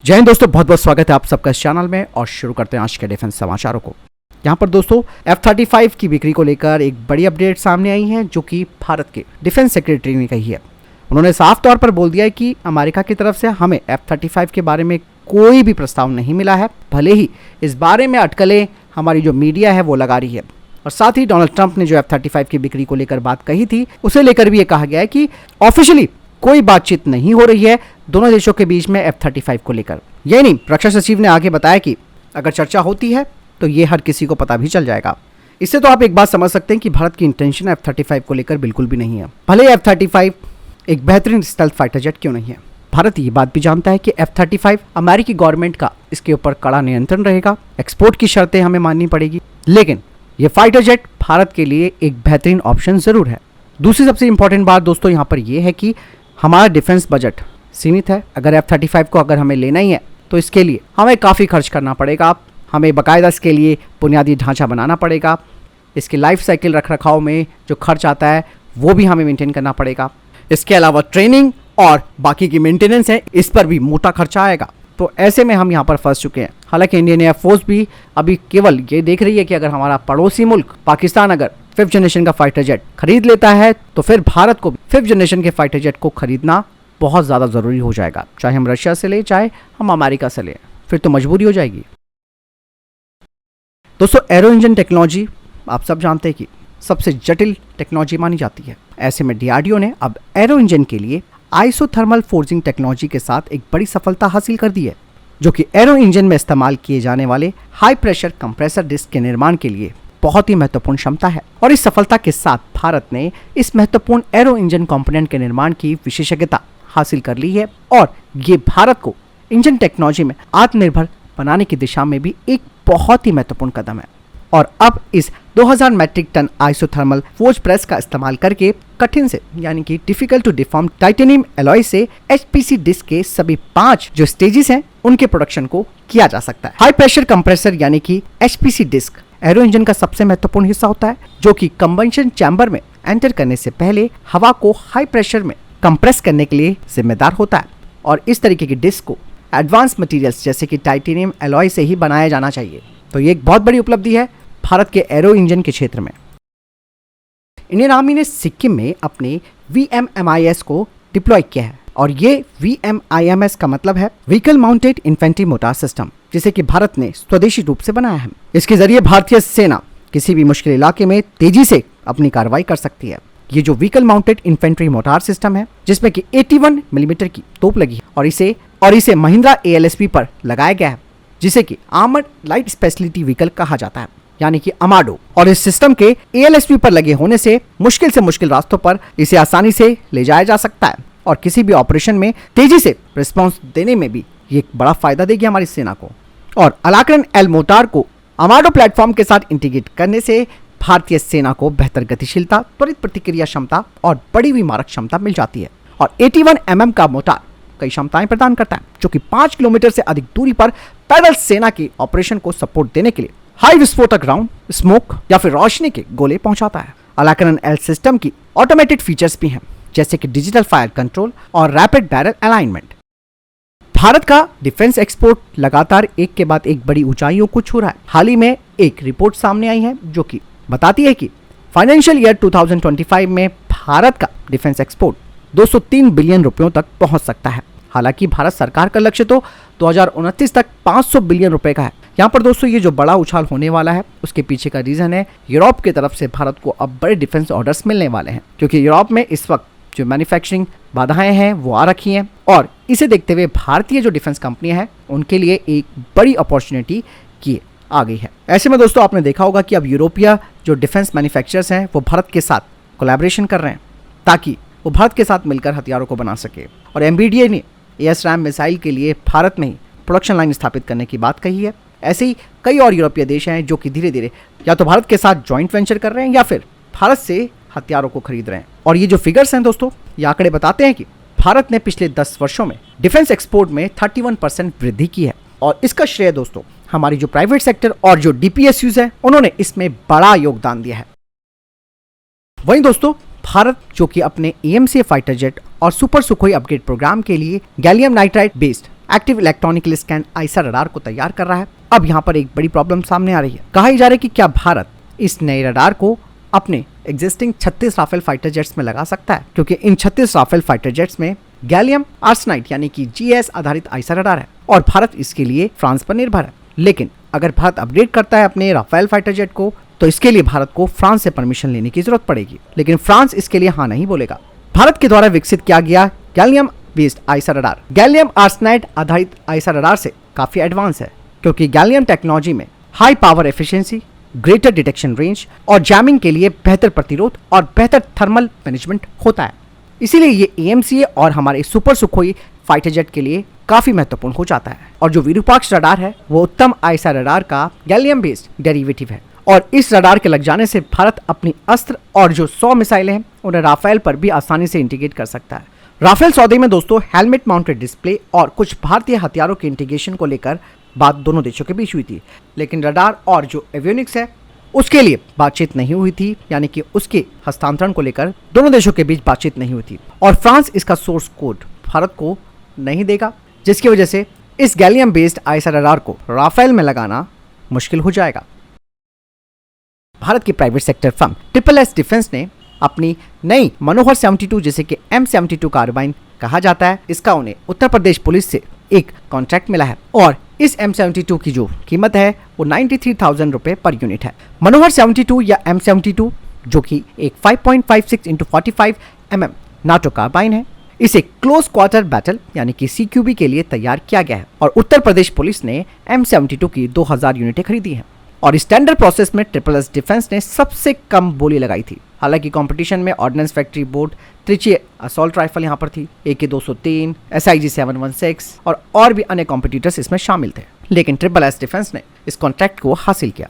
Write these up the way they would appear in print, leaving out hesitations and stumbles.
जय हिंद दोस्तों, बहुत बहुत स्वागत है आप सबका इस चैनल में और शुरू करते हैं आज के डिफेंस समाचारों को। यहाँ पर दोस्तों F-35 की बिक्री को लेकर एक बड़ी अपडेट सामने आई है जो कि भारत के डिफेंस सेक्रेटरी ने कही है। उन्होंने साफ तौर पर बोल दिया है कि अमेरिका की तरफ से हमें F-35 के बारे में कोई भी प्रस्ताव नहीं मिला है, भले ही इस बारे में अटकलें हमारी जो मीडिया है वो लगा रही है। और साथ ही डोनाल्ड ट्रंप ने जो F-35 की बिक्री को लेकर बात कही थी उसे लेकर भी ये कहा गया है कि ऑफिशियली कोई बातचीत नहीं हो रही है दोनों देशों के बीच में F-35 को लेकर। यही नहीं, रक्षा सचिव ने आगे बताया कि अगर चर्चा होती है तो ये हर किसी को पता भी चल जाएगा। इससे तो आप एक बात समझ सकते हैं कि भारत की इंटेंशन F-35 को लेकर बिल्कुल भी नहीं है। भले ही F-35 एक बेहतरीन स्टेल्थ फाइटर जेट क्यों नहीं है, भारत ये बात भी जानता है कि F-35 अमेरिकी गवर्नमेंट का इसके ऊपर कड़ा नियंत्रण रहेगा, एक्सपोर्ट की शर्तें हमें माननी पड़ेगी, लेकिन ये फाइटर जेट भारत के लिए एक बेहतरीन ऑप्शन जरूर है। दूसरी सबसे इंपॉर्टेंट बात दोस्तों यहाँ पर यह है कि हमारा डिफेंस बजट सीमित है। अगर F-35 को अगर हमें लेना ही है तो इसके लिए हमें काफ़ी खर्च करना पड़ेगा, हमें बाकायदा इसके लिए बुनियादी ढांचा बनाना पड़ेगा, इसके लाइफ साइकिल रख रखाव में जो खर्च आता है वो भी हमें मेंटेन करना पड़ेगा। इसके अलावा ट्रेनिंग और बाकी की मेंटेनेंस है, इस पर भी मोटा खर्चा आएगा। तो ऐसे में हम यहाँ पर फंस चुके हैं। हालांकि इंडियन एयरफोर्स भी अभी केवल ये देख रही है कि अगर हमारा पड़ोसी मुल्क पाकिस्तान अगर 5th जनरेशन का फाइटर जेट खरीद लेता है तो फिर भारत को 5th जनरेशन के फाइटर जेट को खरीदना बहुत ज़्यादा ज़रूरी हो जाएगा। चाहे हम रशिया से ले, चाहे हम अमेरिका से ले, फिर तो मजबूरी हो जाएगी। दोस्तों एरो इंजन टेक्नोलॉजी आप सब जानते हैं कि सबसे जटिल टेक्नोलॉजी मानी जाती है। ऐसे में DRDO ने अब एरो इंजन के लिए आइसोथर्मल फोर्जिंग टेक्नोलॉजी के साथ एक बड़ी सफलता हासिल कर दी है, जो कि एरो इंजन में इस्तेमाल किए जाने वाले हाई प्रेशर कंप्रेसर डिस्क के निर्माण के लिए बहुत ही महत्वपूर्ण क्षमता है। और इस सफलता के साथ भारत ने इस महत्वपूर्ण एरो इंजन कंपोनेंट के निर्माण की विशेषज्ञता हासिल कर ली है और ये भारत को इंजन टेक्नोलॉजी में आत्मनिर्भर बनाने की दिशा में भी एक बहुत ही महत्वपूर्ण कदम है। और अब इस 2000 metric ton isothermal forge press का इस्तेमाल करके कठिन से यानी कि difficult to deform titanium alloy से HPC डिस्क के सभी 5 जो स्टेजेस हैं उनके प्रोडक्शन को किया जा सकता है। हाई प्रेशर कंप्रेसर यानी कि HPC डिस्क एरो इंजन का सबसे महत्वपूर्ण हिस्सा होता है, जो कि कंबंशन चैम्बर में एंटर करने से पहले हवा को हाई प्रेशर में कंप्रेस करने के लिए जिम्मेदार होता है। और इस तरीके की डिस्क को एडवांस मटेरियल्स जैसे कि टाइटेनियम एलॉय से ही बनाया जाना चाहिए। तो ये एक बहुत बड़ी उपलब्धि है भारत के एरो इंजन के क्षेत्र में। इंडियन आर्मी ने सिक्किम में अपने VMMIS को डिप्लॉय किया है और ये VMIMS का मतलब है vehicle mounted infantry motor system, जिसे कि भारत ने स्वदेशी रूप से बनाया है। इसके जरिए भारतीय सेना किसी भी मुश्किल इलाके में तेजी से अपनी कार्रवाई कर सकती है। ये जो vehicle mounted infantry motor system है जिसमें कि 81 मिलीमीटर की तोप लगी है और इसे महिंद्रा ALSP पर लगाया गया है, जिसे कि आर्मर्ड लाइट स्पेशलिटी व्हीकल कहा जाता है यानी कि अमाडो। और इस सिस्टम के ALSP पर लगे होने से मुश्किल रास्तों पर इसे आसानी से ले जाया जा सकता है और किसी भी ऑपरेशन में तेजी से रिस्पॉन्स देने में भी ये एक बड़ा फायदा देगी हमारी सेना को। और अलाक्रन L मोटार को अमाडो प्लेटफॉर्म के साथ इंटीग्रेट करने से भारतीय सेना को बेहतर गतिशीलता, त्वरित प्रतिक्रिया क्षमता और बड़ी विमारक क्षमता मिल जाती है। और 81 mm का मोटार कई क्षमताएं प्रदान करता है, जो कि 5 किलोमीटर से अधिक दूरी पर पैदल सेना की ऑपरेशन को सपोर्ट देने के लिए हाई विस्फोटक राउंड, स्मोक या फिर रोशनी के गोले पहुंचाता है। अलाक्रन L सिस्टम की ऑटोमेटेड फीचर्स भी हैं, जैसे कि डिजिटल फायर कंट्रोल और रैपिड बैरल अलाइनमेंट। भारत का डिफेंस एक्सपोर्ट लगातार एक के बाद एक बड़ी ऊंचाइयों को छू रहा है। हाल ही में एक रिपोर्ट सामने आई है जो कि बताती है कि फाइनेंशियल ईयर 2025 में भारत का डिफेंस एक्सपोर्ट 203 बिलियन रुपयों तक पहुंच सकता है। हालांकि भारत सरकार का लक्ष्य तो 2029 तक 500 बिलियन रुपए का है। यहाँ पर दोस्तों ये जो बड़ा उछाल होने वाला है उसके पीछे का रीजन है यूरोप की तरफ से भारत को अब बड़े डिफेंस ऑर्डर्स मिलने वाले हैं, क्योंकि यूरोप में इस वक्त जो मैन्युफैक्चरिंग बाधाएं हैं वो आ रखी हैं और इसे देखते हुए भारतीय जो डिफेंस कंपनियां हैं उनके लिए एक बड़ी अपॉर्चुनिटी की आ गई है। ऐसे में दोस्तों आपने देखा होगा कि अब यूरोपीय जो डिफेंस मैन्युफैक्चरर्स हैं वो भारत के साथ कोलैबोरेशन कर रहे हैं ताकि वो भारत के साथ मिलकर हथियारों को बना सके। और MBDA ने ASRAAM मिसाइल के लिए भारत में ही प्रोडक्शन लाइन स्थापित करने की बात कही है। ऐसे ही कई और यूरोपीय देश हैं जो कि धीरे धीरे या तो भारत के साथ जॉइंट वेंचर कर रहे हैं या फिर भारत से हथियारों को खरीद रहे हैं। और ये जो फिगर्स हैं दोस्तों, ये आंकड़े बताते हैं कि भारत ने पिछले 10 वर्षों में डिफेंस एक्सपोर्ट में 31% वृद्धि की है। और इसका श्रेय दोस्तों हमारी जो प्राइवेट सेक्टर और जो DPSUs है उन्होंने इसमें बड़ा योगदान दिया है। वहीं दोस्तों भारत जो कि अपने AMCA फाइटर जेट और सुपर सुखोई अपग्रेड प्रोग्राम के लिए gallium nitride based active electronically scan I saw radar को तैयार कर रहा है। अब यहाँ पर एक बड़ी प्रॉब्लम सामने आ रही है। कहा जा रहा है कि क्या भारत इस नए रडार को अपने एग्जिस्टिंग 36 राफेल फाइटर जेट्स में लगा सकता है, क्योंकि इन 36 राफेल फाइटर जेट्स में गैलियम आर्सेनाइड यानी कि जीएस आधारित आईसा रडार है और भारत इसके लिए फ्रांस पर निर्भर है। लेकिन अगर भारत अपग्रेड करता है अपने राफेल फाइटर जेट को तो इसके लिए भारत को फ्रांस से परमिशन लेने की जरूरत पड़ेगी, लेकिन फ्रांस इसके लिए हाँ नहीं बोलेगा। भारत के द्वारा विकसित किया गया gallium based I saw radar gallium arsenide आधारित आईसा रडार से काफी एडवांस है, क्योंकि गैलियम टेक्नोलॉजी में high power efficiency, greater detection range और जैमिंग के लिए बेहतर प्रतिरोध और बेहतर थर्मल मैनेजमेंट होता है। इसीलिए ये एएमसीए और हमारे सुपर सुखोई फाइटर जेट के लिए काफी महत्वपूर्ण हो जाता है। और जो विरूपाक्ष रडार है वो उत्तम आईसा रडार का गैलियम बेस्ड डेरिवेटिव है और इस रडार के लग जाने से भारत अपनी अस्त्र और जो 100 मिसाइलें हैं उन्हें राफेल पर भी आसानी से इंटीग्रेट कर सकता है। राफेल सौदे में दोस्तों हेलमेट माउंटेड डिस्प्ले और कुछ भारतीय हथियारों के इंटीग्रेशन को लेकर बात दोनों देशों के बीच हुई थी, लेकिन रडार और जो एवियोनिक्स है उसके लिए बातचीत नहीं हुई थी, यानी कि उसके हस्तांतरण को लेकर दोनों देशों के बीच बातचीत नहीं हुई थी और फ्रांस इसका सोर्स कोड भारत को नहीं देगा, जिसकी वजह से इस गैलियम बेस्ड आईसा रडार को राफेल में लगाना मुश्किल हो जाएगा। भारत की private sector firm SSS defence ने अपनी नई मनोहर 72 जिसे कि M72 कार्बाइन कहा जाता है, इसका उन्हें उत्तर प्रदेश पुलिस से एक कॉन्ट्रैक्ट मिला है और इस M72 की जो कीमत है वो 93,000 रुपए पर यूनिट है। मनोहर 72 या M72 जो कि एक 5.56 × 45 mm नाटो कार्बाइन है, इसे क्लोज क्वार्टर बैटल यानी कि CQB के लिए तैयार किया गया है और उत्तर प्रदेश पुलिस ने M72 की 2000 यूनिटें खरीदी हैं और इस टेंडर प्रोसेस में SSS डिफेंस ने सबसे कम बोली लगाई थी। हालांकि कंपटीशन में ordnance factory board, Trichy assault rifle यहाँ पर थी, AK-203, SIG 716 और भी अन्य कॉम्पिटिटर्स इसमें शामिल थे, लेकिन SSS डिफेंस ने इस कॉन्ट्रैक्ट को हासिल किया।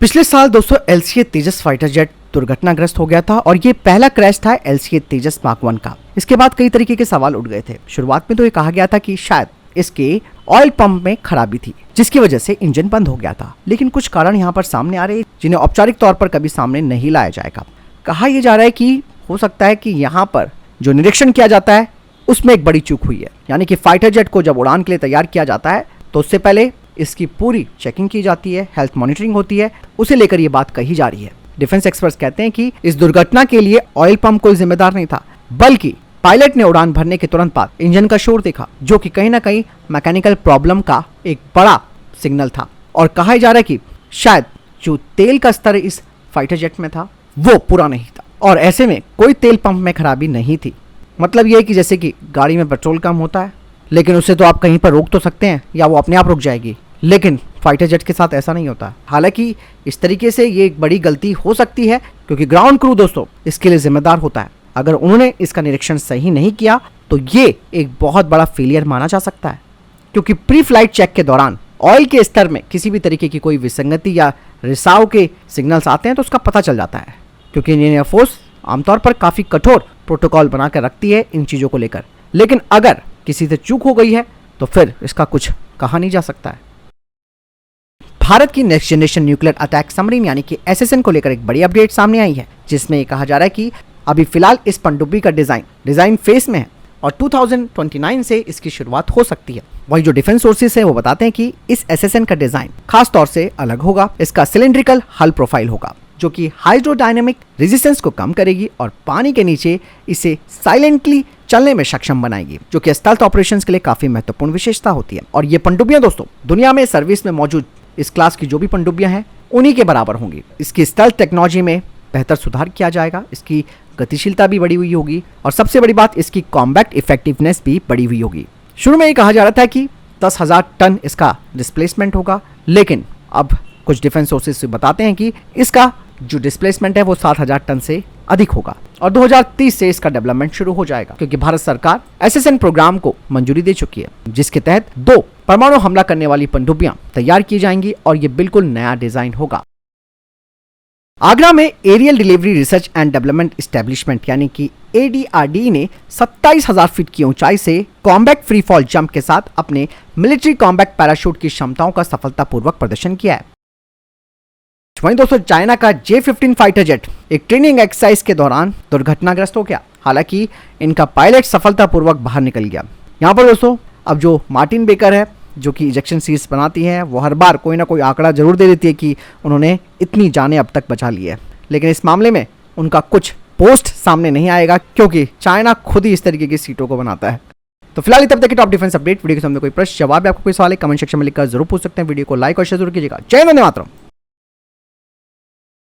पिछले साल दोस्तों LCA तेजस फाइटर जेट दुर्घटनाग्रस्त हो गया था और ये पहला क्रैश था LCA तेजस मार्क 1 का। इसके बाद कई तरीके के सवाल उठ गए थे। शुरुआत में तो ये कहा गया था कि शायद इसके ऑयल पंप में खराबी थी जिसकी वजह से इंजन बंद हो गया था, लेकिन कुछ कारण यहाँ पर सामने आ रहे जिन्हें औपचारिक तौर पर कभी सामने नहीं लाया जाएगा। कहा यह जा रहा है कि हो सकता है कि यहाँ पर जो निरीक्षण किया जाता है उसमें एक बड़ी चूक हुई है, यानी कि फाइटर जेट को जब उड़ान के लिए तैयार किया जाता है तो उससे पहले इसकी पूरी चेकिंग की जाती है, हेल्थ मॉनिटरिंग होती है, उसे लेकर ये बात कही जा रही है। डिफेंस एक्सपर्ट्स कहते हैं कि इस दुर्घटना के लिए ऑयल पंप कोई जिम्मेदार नहीं था, बल्कि पायलट ने उड़ान भरने के तुरंत बाद इंजन का शोर देखा, जो कि कहीं ना कहीं मैकेनिकल प्रॉब्लम का एक बड़ा सिग्नल था। और कहा जा रहा है कि शायद जो तेल का स्तर इस फाइटर जेट में था वो पूरा नहीं था और ऐसे में कोई तेल पंप में खराबी नहीं थी। मतलब ये है कि जैसे कि गाड़ी में पेट्रोल कम होता है, लेकिन उसे तो आप कहीं पर रोक तो सकते हैं या वो अपने आप रुक जाएगी, लेकिन फाइटर जेट के साथ ऐसा नहीं होता। हालांकि इस तरीके से ये एक बड़ी गलती हो सकती है, क्योंकि ग्राउंड क्रू दोस्तों इसके लिए जिम्मेदार होता है। अगर उन्होंने इसका निरीक्षण सही नहीं किया तो ये एक बहुत बड़ा फेलियर माना जा सकता है, क्योंकि प्री फ्लाइट चेक के दौरान ऑयल के स्तर में किसी भी तरीके की कोई विसंगति या रिसाव के सिग्नल्स आते हैं तो उसका पता चल जाता है, क्योंकि इंडियन एयरफोर्स आमतौर पर काफ़ी कठोर प्रोटोकॉल बनाकर रखती है इन चीज़ों को लेकर। लेकिन अगर किसी से चूक हो गई है तो फिर इसका कुछ कहा नहीं जा सकता है। भारत की next generation nuclear attack submarine यानी कि SSN को लेकर एक बड़ी अपडेट सामने आई है, जिसमें ये कहा जा रहा है कि अभी फिलहाल इस पनडुब्बी का डिजाइन फेस में है और 2029 से इसकी शुरुआत हो सकती है। वही जो डिफेंस सोर्सेस है वो बताते हैं कि इस SSN का डिजाइन खास तौर से अलग होगा। इसका सिलेंड्रिकल हल प्रोफाइल होगा जो कि हाइड्रोडायनेमिक रेजिस्टेंस को कम करेगी और पानी के नीचे इसे साइलेंटली चलने में सक्षम बनाएगी, जो कि स्टेल्थ ऑपरेशंस के लिए काफी महत्वपूर्ण विशेषता होती है। और ये पनडुब्बियां दोस्तों दुनिया में सर्विस में मौजूद इस क्लास की जो भी पनडुब्बियां हैं उन्हीं के बराबर होंगी। इसकी स्टेल्थ टेक्नोलॉजी में बेहतर सुधार किया जाएगा, इसकी गतिशीलता भी बढ़ी हुई होगी और सबसे बड़ी बात इसकी कॉम्बैक्ट इफेक्टिवनेस भी बढ़ी हुई होगी। शुरू में ये कहा जा रहा था कि 10,000 टन इसका डिस्प्लेसमेंट होगा, लेकिन अब कुछ डिफेंस सोर्सेस बताते हैं कि इसका जो डिस्प्लेसमेंट है वो 7,000 टन से अधिक होगा और 2030 से इसका डेवलपमेंट शुरू हो जाएगा, क्योंकि भारत सरकार SSN प्रोग्राम को मंजूरी दे चुकी है, जिसके तहत 2 परमाणु हमला करने वाली पनडुब्बियां तैयार की जाएंगी और ये बिल्कुल नया डिजाइन होगा। आगरा में aerial delivery research and development establishment यानी कि ADRD ने 27,000 फीट की ऊंचाई से कॉम्बैक्ट फ्री फॉल जंप के साथ अपने मिलिट्री कॉम्बैक्ट पैराशूट की क्षमताओं का सफलतापूर्वक प्रदर्शन किया है। वहीं दोस्तों चाइना का J-15 फाइटर जेट एक ट्रेनिंग एक्सरसाइज के दौरान दुर्घटनाग्रस्त हो गया। हालांकि इनका पायलट सफलतापूर्वक बाहर निकल गया। यहाँ पर दोस्तों अब जो मार्टिन बेकर है, जो कि इजेक्शन सीट्स बनाती हैं, वो हर बार कोई ना कोई आंकड़ा जरूर दे देती है कि उन्होंने इतनी जानें अब तक बचा ली है, लेकिन इस मामले में उनका कुछ पोस्ट सामने नहीं आएगा क्योंकि चाइना खुद ही इस तरीके की सीटों को बनाता है। तो फिलहाल तब तक की टॉप डिफेंस अपडेट वीडियो के सामने कोई प्रश्न जवाब आपको कोई सवाल है कमेंट सेक्शन में लिखकर जरूर पूछ सकते हैं। वीडियो को लाइक और शेयर जरूर कीजिएगा। जय हिंद, वंदे मातरम।